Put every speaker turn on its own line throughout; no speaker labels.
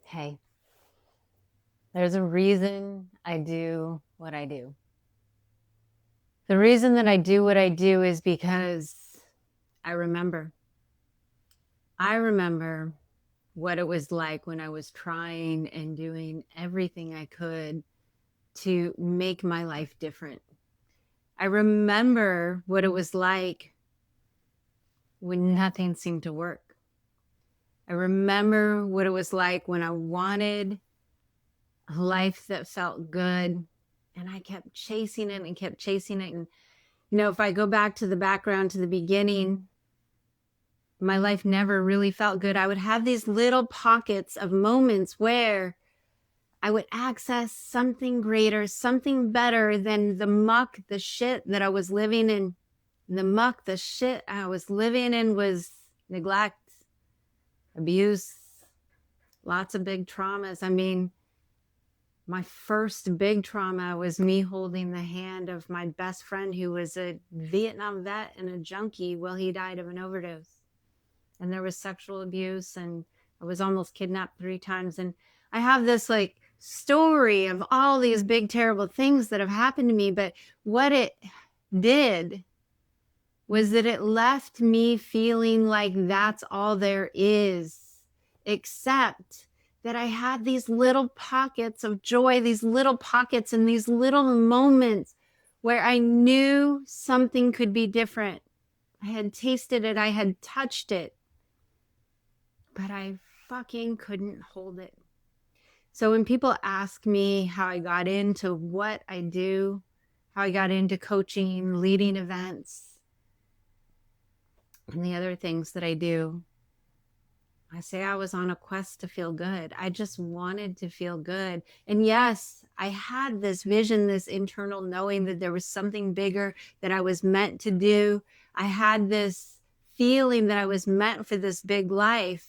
Hey, there's a reason I do what I do. The reason that I do what I do is because I remember. I remember what it was like when I was trying and doing everything I could to make my life different. I remember what it was like when nothing seemed to work. I remember what it was like when I wanted a life that felt good and I kept chasing it and kept chasing it. And, if I go back to the background, to the beginning, my life never really felt good. I would have these little pockets of moments where I would access something greater, something better than the muck, the shit that I was living in. The muck, the shit I was living in was neglect, abuse, lots of big traumas. I mean, my first big trauma was me holding the hand of my best friend who was a Vietnam vet and a junkie. Well, he died of an overdose. And there was sexual abuse, and I was almost kidnapped 3 times. And I have this like story of all these big, terrible things that have happened to me. But what it did was that it left me feeling like that's all there is, except that I had these little pockets of joy, these little pockets and these little moments where I knew something could be different. I had tasted it, I had touched it, but I fucking couldn't hold it. So when people ask me how I got into what I do, how I got into coaching, leading events, and the other things that I do, I say I was on a quest to feel good. I just wanted to feel good. And yes, I had this vision, this internal knowing that there was something bigger that I was meant to do. I had this feeling that I was meant for this big life.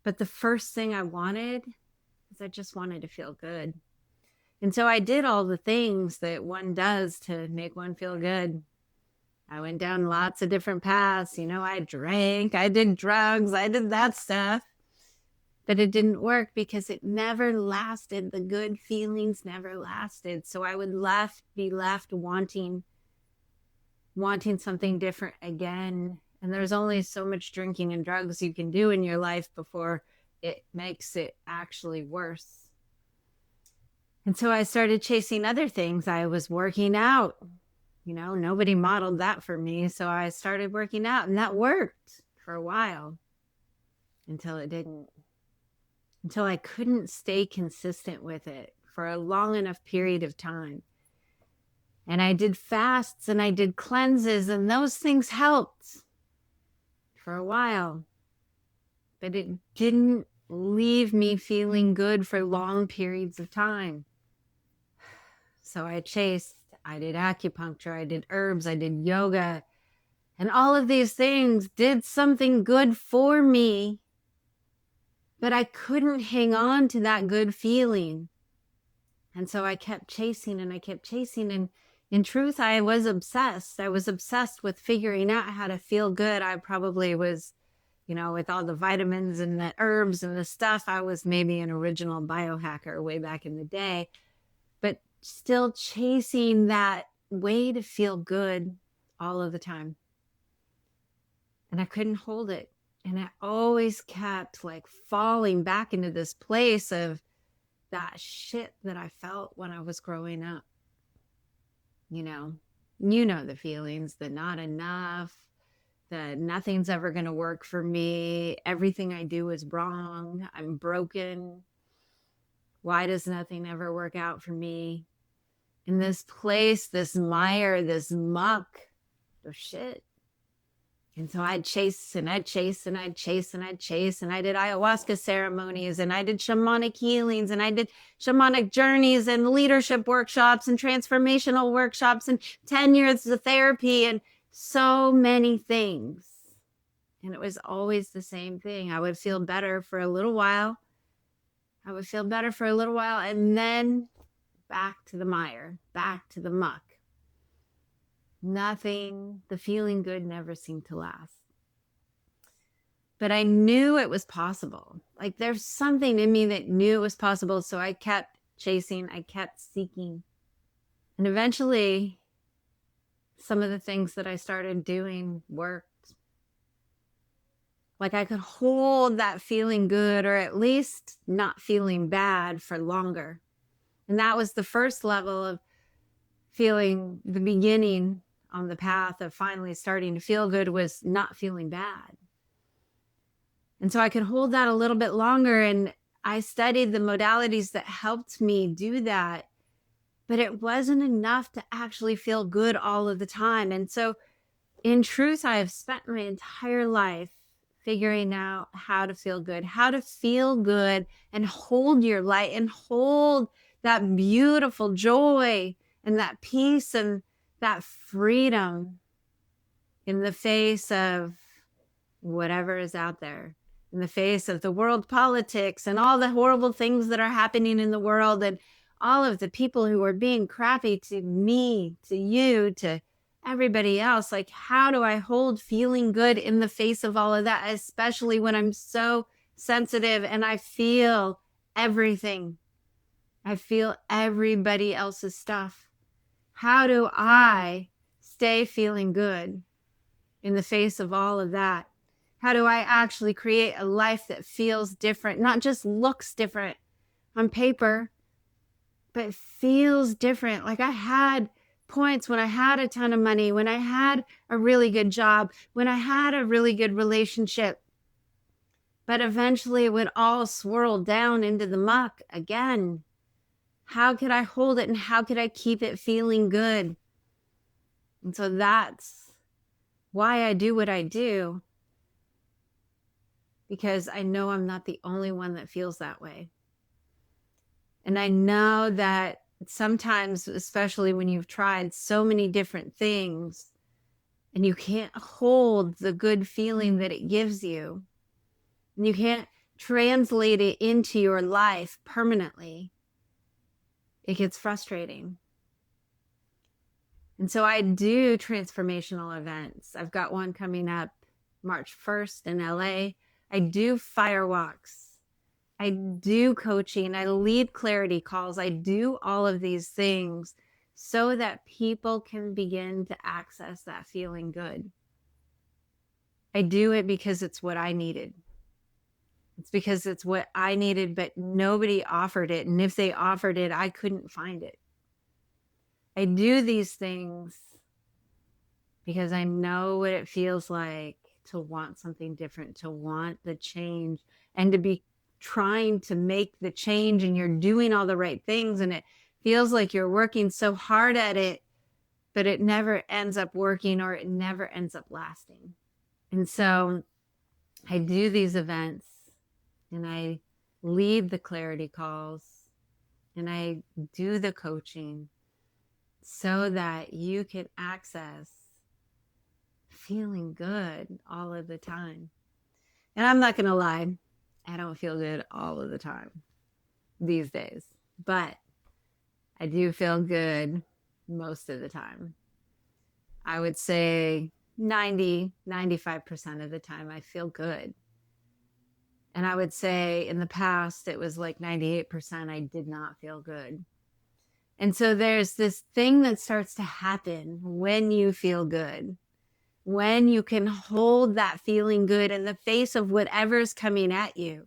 But the first thing I wanted is I just wanted to feel good. And so I did all the things that one does to make one feel good. I went down lots of different paths. I drank, I did drugs, I did that stuff. But it didn't work because it never lasted. The good feelings never lasted. So I would be left wanting something different again. And there's only so much drinking and drugs you can do in your life before it makes it actually worse. And so I started chasing other things. I was working out. Nobody modeled that for me. So I started working out, and that worked for a while until it didn't. Until I couldn't stay consistent with it for a long enough period of time. And I did fasts and I did cleanses, and those things helped for a while. But it didn't leave me feeling good for long periods of time. So I chased. I did acupuncture, I did herbs, I did yoga, and all of these things did something good for me, but I couldn't hang on to that good feeling. And so I kept chasing and I kept chasing. And in truth, I was obsessed. I was obsessed with figuring out how to feel good. I probably was, with all the vitamins and the herbs and the stuff, I was maybe an original biohacker way back in the day. But still chasing that way to feel good all of the time. And I couldn't hold it. And I always kept like falling back into this place of that shit that I felt when I was growing up. The feelings, the not enough, the nothing's ever going to work for me. Everything I do is wrong. I'm broken. Why does nothing ever work out for me? In this place, this mire, this muck of shit. And so I'd chase and I'd chase and I'd chase and I'd chase. And I did ayahuasca ceremonies and I did shamanic healings and I did shamanic journeys and leadership workshops and transformational workshops and 10 years of therapy and so many things. And it was always the same thing. I would feel better for a little while. And then back to the mire, back to the muck. Nothing, the feeling good never seemed to last. but I knew it was possible. Like there's something in me that knew it was possible. So I kept chasing, I kept seeking. And eventually, some of the things that I started doing worked. Like I could hold that feeling good, or at least not feeling bad, for longer. And that was the first level of feeling, the beginning on the path of finally starting to feel good, was not feeling bad. And so I could hold that a little bit longer. And I studied the modalities that helped me do that. But it wasn't enough to actually feel good all of the time. And so in truth, I have spent my entire life figuring out how to feel good and hold your light and hold that beautiful joy and that peace and that freedom in the face of whatever is out there, in the face of the world politics and all the horrible things that are happening in the world, and all of the people who are being crappy to me, to you, to everybody else. Like, how do I hold feeling good in the face of all of that, especially when I'm so sensitive and I feel everything? I feel everybody else's stuff. How do I stay feeling good in the face of all of that? How do I actually create a life that feels different, not just looks different on paper, but feels different? Like I had points when I had a ton of money, when I had a really good job, when I had a really good relationship, but eventually it would all swirl down into the muck again. How could I hold it, and how could I keep it feeling good? And so that's why I do what I do, because I know I'm not the only one that feels that way. And I know that sometimes, especially when you've tried so many different things and you can't hold the good feeling that it gives you, and you can't translate it into your life permanently, it gets frustrating. And so I do transformational events. I've got one coming up March 1st in LA. I do fire walks. I do coaching. I lead clarity calls. I do all of these things so that people can begin to access that feeling good. I do it because it's what I needed. It's because it's what I needed, but nobody offered it. And if they offered it, I couldn't find it. I do these things because I know what it feels like to want something different, to want the change, and to be trying to make the change, and you're doing all the right things, and it feels like you're working so hard at it, but it never ends up working, or it never ends up lasting. And so I do these events, and I lead the clarity calls, and I do the coaching so that you can access feeling good all of the time. And I'm not going to lie, I don't feel good all of the time these days, but I do feel good most of the time. I would say 95% of the time I feel good. And I would say in the past, it was like 98% I did not feel good. And so there's this thing that starts to happen when you feel good, when you can hold that feeling good in the face of whatever's coming at you.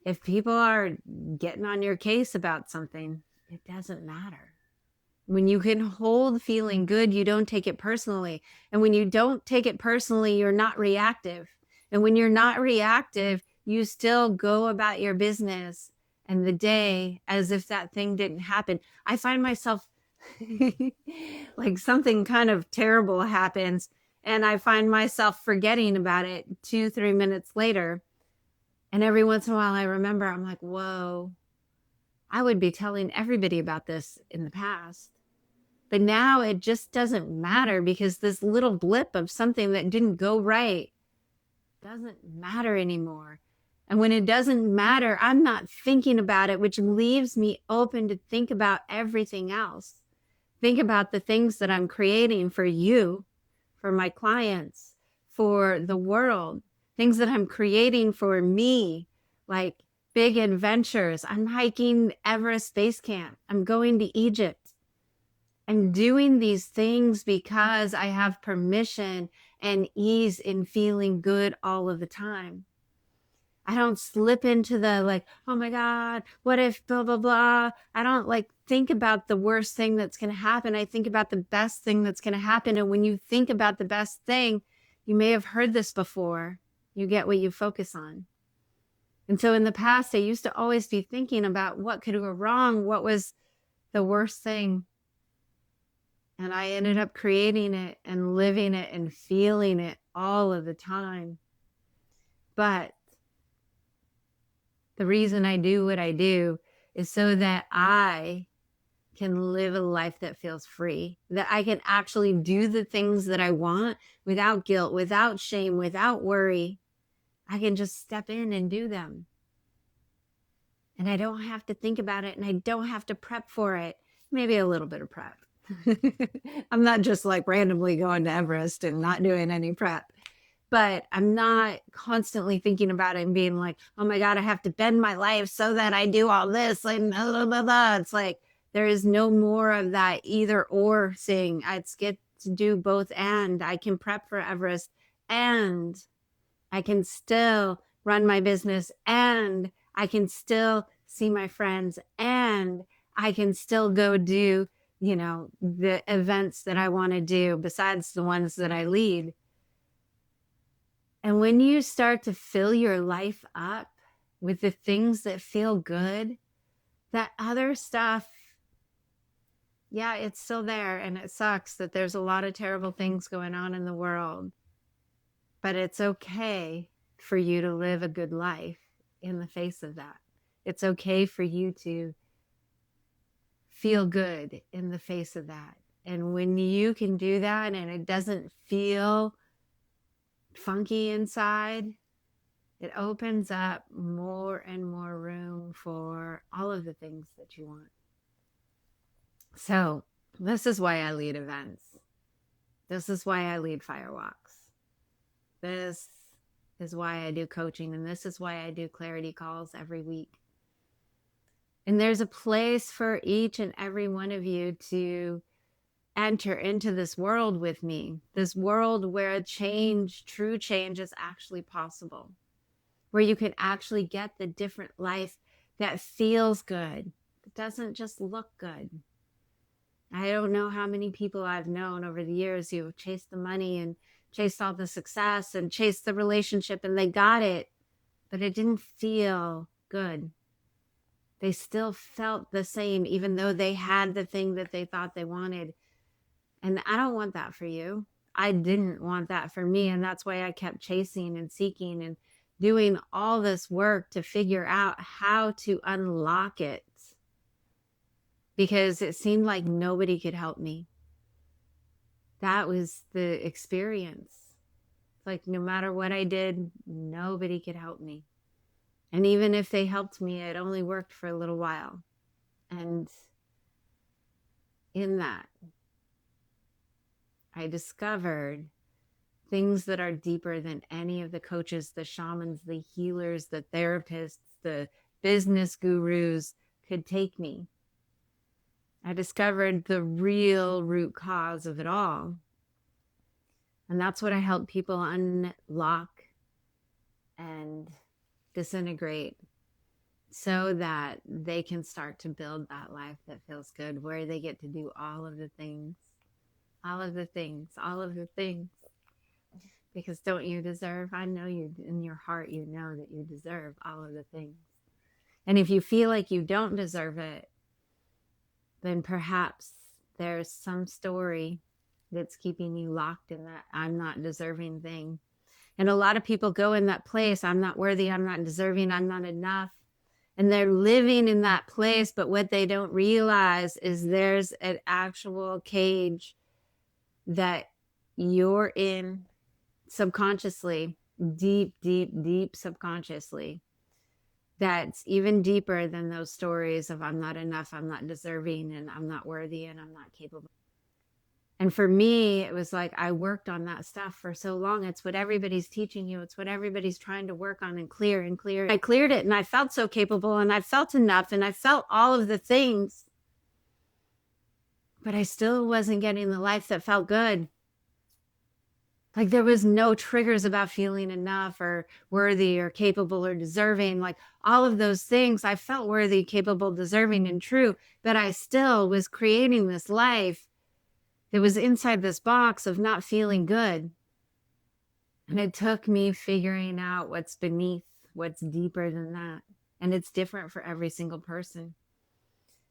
If people are getting on your case about something, it doesn't matter. When you can hold feeling good, you don't take it personally. And when you don't take it personally, you're not reactive. And when you're not reactive, you still go about your business and the day as if that thing didn't happen. I find myself like something kind of terrible happens, and I find myself forgetting about it 2-3 minutes later. And every once in a while I remember, I'm like, whoa, I would be telling everybody about this in the past. But now it just doesn't matter, because this little blip of something that didn't go right doesn't matter anymore. And when it doesn't matter, I'm not thinking about it, which leaves me open to think about everything else. Think about the things that I'm creating for you, for my clients, for the world, things that I'm creating for me, like big adventures. I'm hiking Everest Base Camp. I'm going to Egypt. I'm doing these things because I have permission and ease in feeling good all of the time. I don't slip into the like, oh my God, what if blah, blah, blah. I don't like think about the worst thing that's going to happen. I think about the best thing that's going to happen. And when you think about the best thing, you may have heard this before. You get what you focus on. And so in the past, I used to always be thinking about what could go wrong. What was the worst thing? And I ended up creating it and living it and feeling it all of the time. But the reason I do what I do is so that I can live a life that feels free, that I can actually do the things that I want without guilt, without shame, without worry. I can just step in and do them. And I don't have to think about it and I don't have to prep for it. Maybe a little bit of prep. I'm not just like randomly going to Everest and not doing any prep. But I'm not constantly thinking about it and being like, oh my God, I have to bend my life so that I do all this. And blah, blah, blah, blah. It's like, there is no more of that either or thing. I get to do both. And I can prep for Everest and I can still run my business and I can still see my friends and I can still go do, the events that I want to do besides the ones that I lead. And when you start to fill your life up with the things that feel good, that other stuff, yeah, it's still there. And it sucks that there's a lot of terrible things going on in the world. But it's okay for you to live a good life in the face of that. It's okay for you to feel good in the face of that. And when you can do that and it doesn't feel funky inside, it opens up more and more room for all of the things that you want. So this is why I lead events. This is why I lead firewalks. This is why I do coaching. And this is why I do clarity calls every week. And there's a place for each and every one of you to enter into this world with me. This world where change, true change is actually possible. Where you can actually get the different life that feels good. It doesn't just look good. I don't know how many people I've known over the years who have chased the money and chased all the success and chased the relationship and they got it, but it didn't feel good. They still felt the same even though they had the thing that they thought they wanted. And I don't want that for you. I didn't want that for me. And that's why I kept chasing and seeking and doing all this work to figure out how to unlock it, because it seemed like nobody could help me. That was the experience. It's like no matter what I did, nobody could help me. And even if they helped me, it only worked for a little while. And in that, I discovered things that are deeper than any of the coaches, the shamans, the healers, the therapists, the business gurus could take me. I discovered the real root cause of it all. And that's what I help people unlock and disintegrate so that they can start to build that life that feels good, where they get to do all of the things, all of the things, all of the things. Because don't you deserve? I know you, in your heart, you know that you deserve all of the things. And if you feel like you don't deserve it, then perhaps there's some story that's keeping you locked in that I'm not deserving thing. And a lot of people go in that place, I'm not worthy, I'm not deserving, I'm not enough. And they're living in that place, but what they don't realize is there's an actual cage that you're in subconsciously, deep, deep, deep subconsciously, that's even deeper than those stories of I'm not enough, I'm not deserving, and I'm not worthy, and I'm not capable. And for me, it was like I worked on that stuff for so long. It's what everybody's teaching you. It's what everybody's trying to work on and clear and clear. I cleared it and I felt so capable and I felt enough and I felt all of the things. But I still wasn't getting the life that felt good. Like there was no triggers about feeling enough or worthy or capable or deserving. Like all of those things, I felt worthy, capable, deserving, and true. But I still was creating this life that was inside this box of not feeling good. And it took me figuring out what's beneath, what's deeper than that. And it's different for every single person.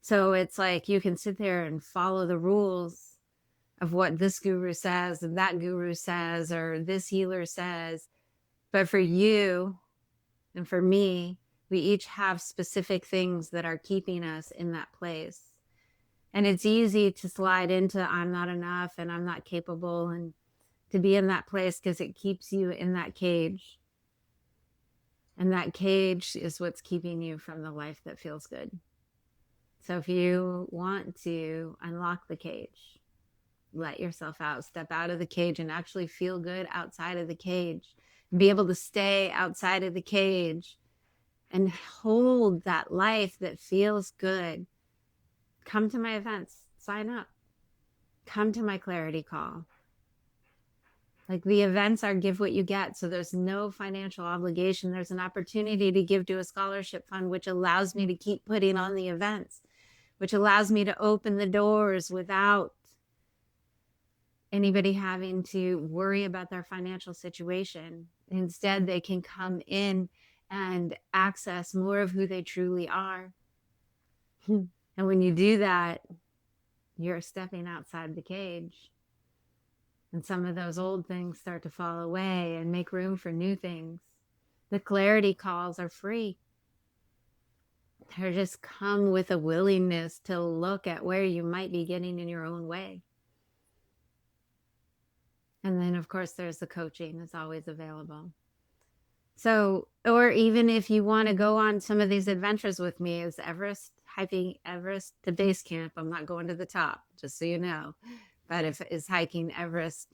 So it's like you can sit there and follow the rules of what this guru says and that guru says or this healer says. But for you and for me, we each have specific things that are keeping us in that place. And it's easy to slide into I'm not enough and I'm not capable and to be in that place because it keeps you in that cage. And that cage is what's keeping you from the life that feels good. So if you want to unlock the cage, let yourself out, step out of the cage and actually feel good outside of the cage. Be able to stay outside of the cage and hold that life that feels good. Come to my events, sign up. Come to my clarity call. Like the events are give what you get. So there's no financial obligation. There's an opportunity to give to a scholarship fund, which allows me to keep putting on the events, which allows me to open the doors without anybody having to worry about their financial situation. Instead, they can come in and access more of who they truly are. And when you do that, you're stepping outside the cage. And some of those old things start to fall away and make room for new things. The clarity calls are free. They just come with a willingness to look at where you might be getting in your own way. And then, of course, there's the coaching that's always available. So, or even if you want to go on some of these adventures with me, is Everest, hiking Everest to base camp. I'm not going to the top, just so you know. But if is hiking Everest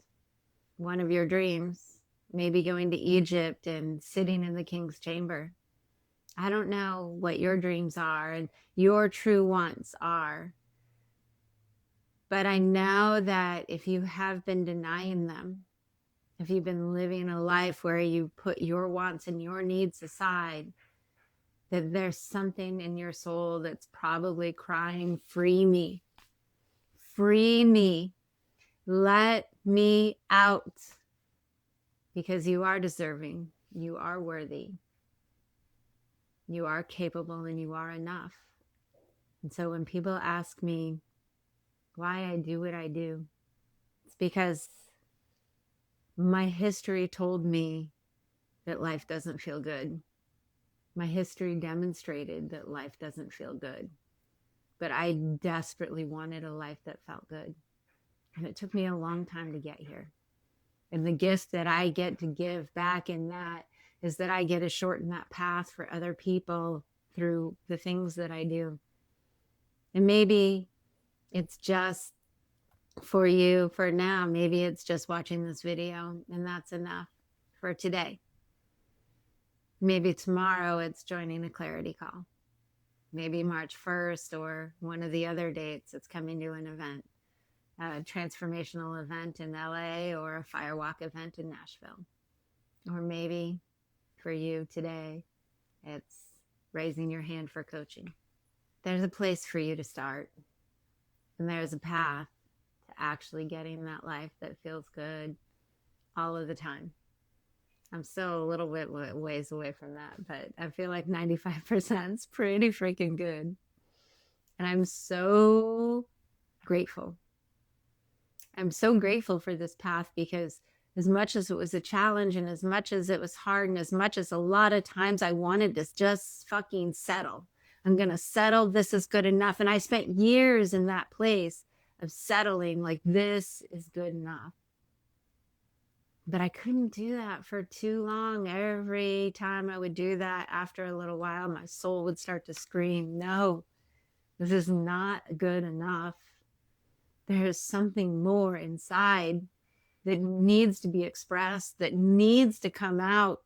one of your dreams, maybe going to Egypt and sitting in the king's chamber. I don't know what your dreams are and your true wants are. But I know that if you have been denying them, if you've been living a life where you put your wants and your needs aside, that there's something in your soul that's probably crying, free me, let me out, because you are deserving, you are worthy, you are capable, and you are enough. And so when people ask me why I do what I do, it's because my history told me that life doesn't feel good. My history demonstrated that life doesn't feel good. But I desperately wanted a life that felt good. And it took me a long time to get here. And the gift that I get to give back in that is that I get to shorten that path for other people through the things that I do. And maybe it's just for you for now. Maybe it's just watching this video and that's enough for today. Maybe tomorrow it's joining a clarity call. Maybe March 1st or one of the other dates it's coming to an event, a transformational event in LA or a firewalk event in Nashville. Or maybe for you today, it's raising your hand for coaching. There's a place for you to start. And there's a path to actually getting that life that feels good all of the time. I'm still a little bit ways away from that, but I feel like 95% is pretty freaking good. And I'm so grateful. I'm so grateful for this path, because as much as it was a challenge and as much as it was hard and as much as a lot of times I wanted to just fucking settle. I'm going to settle. This is good enough. And I spent years in that place of settling, like this is good enough. But I couldn't do that for too long. Every time I would do that, after a little while, my soul would start to scream, no, this is not good enough. there's something more inside that needs to be expressed, that needs to come out.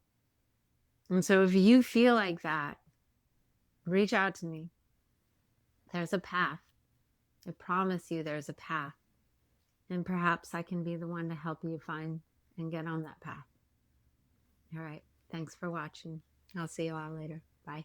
And so if you feel like that, reach out to me. There's a path. I promise you there's a path. And perhaps I can be the one to help you find and get on that path. All right. Thanks for watching. I'll see you all later. Bye.